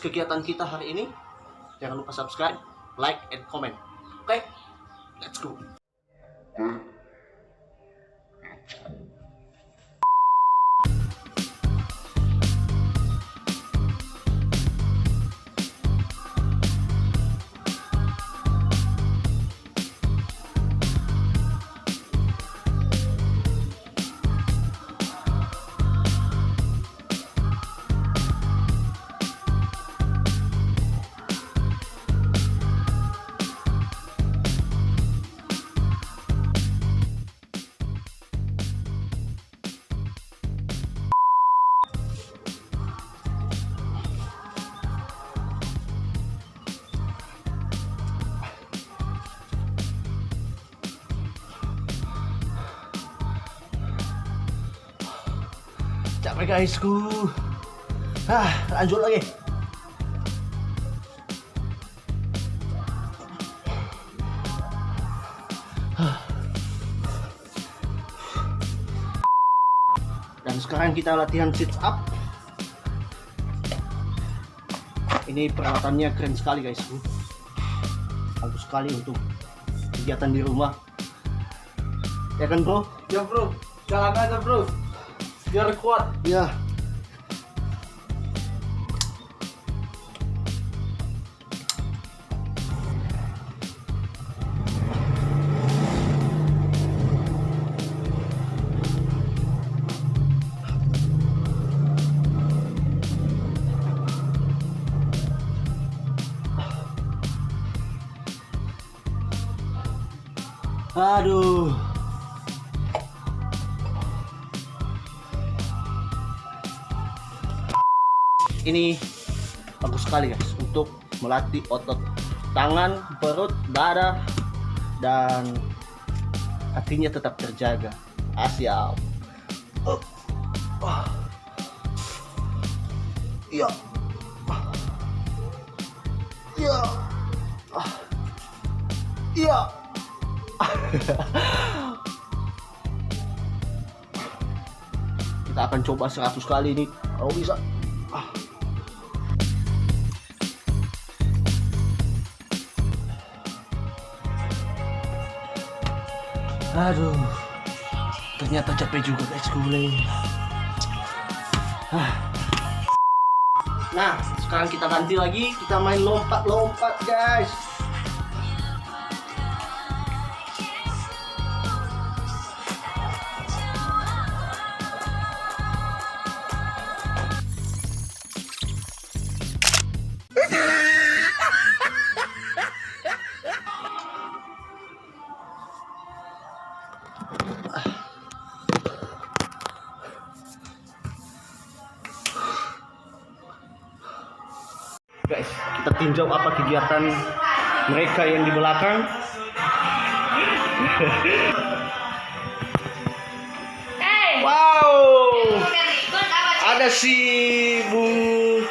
kegiatan kita hari ini. Jangan lupa subscribe, like, and comment. Oke, let's go. Capek guysku. Lanjut lagi. Dan sekarang kita latihan sit up. Ini peralatannya keren sekali guysku. Bagus sekali untuk kegiatan di rumah. Ya kan bro? Ya bro, jalan aja bro, biar kuat. Ya. Aduh. Ini bagus sekali guys untuk melatih otot tangan, perut, dada, dan hatinya tetap terjaga. Siap. Iya. Iya. Iya. Kita akan coba 100 kali ini kalau bisa. Aduh, ternyata capek juga guys gue. Nah, sekarang kita ganti lagi, kita main lompat-lompat guys. Guys, kita tinjau apa kegiatan mereka yang di belakang. Wow, ada si Mumun.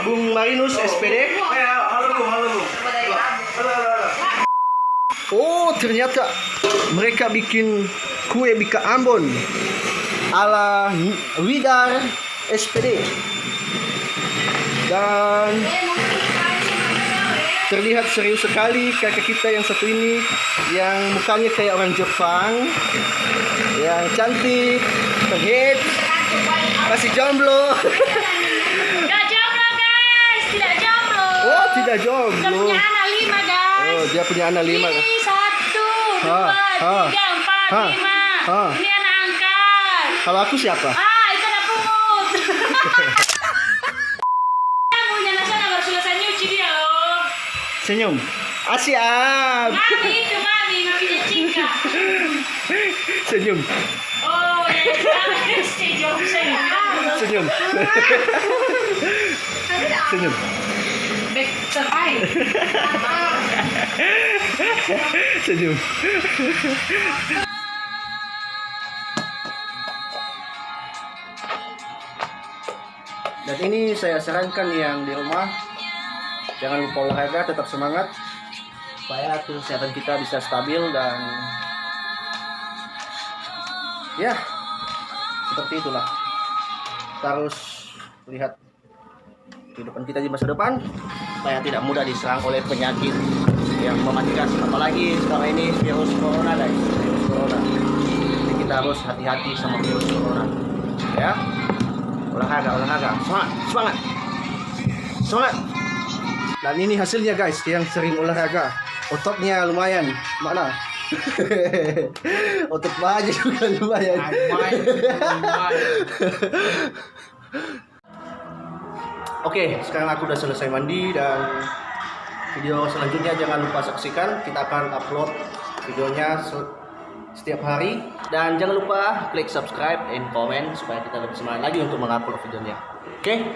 Bung Marinus SPD. Halo. Oh, ternyata mereka bikin kue bika Ambon ala Widar SPD. Dan terlihat serius sekali kakak kita yang satu ini, yang mukanya kayak orang Jepang, yang cantik, terhits, masih jomblo. Tidak jomblo guys, tidak jomblo. Oh, tidak Dia jomblo. punya anak 5 guys. Oh, dia punya anak 5. Ini 1, 2, 3, 4, 5. Ini anak angkat. Kalau aku siapa? Itu anak pungut. Kamu nyana sana baru selesai nyuci dia loh. Senyum. Siap. Mami Cika. Senyum. Oh, ya senyum. Senyum. Senyum. Back survive. Senyum. Dan ini saya sarankan yang di rumah, jangan lupa olahraga, tetap semangat supaya kesehatan kita bisa stabil dan ya seperti itulah. Kita harus lihat kehidupan kita di masa depan supaya tidak mudah diserang oleh penyakit yang mematikan, apalagi sekarang ini virus corona guys, virus corona. Jadi kita harus hati-hati sama virus corona ya. Olahraga, semangat. Dan ini hasilnya guys, yang sering olahraga, ototnya lumayan. Mana? Otot aja juga lumayan. Oke, sekarang aku udah selesai mandi dan video selanjutnya jangan lupa saksikan. Kita akan upload videonya setiap hari dan jangan lupa klik subscribe and comment supaya kita lebih semangat lagi untuk mengupload videonya. Oke?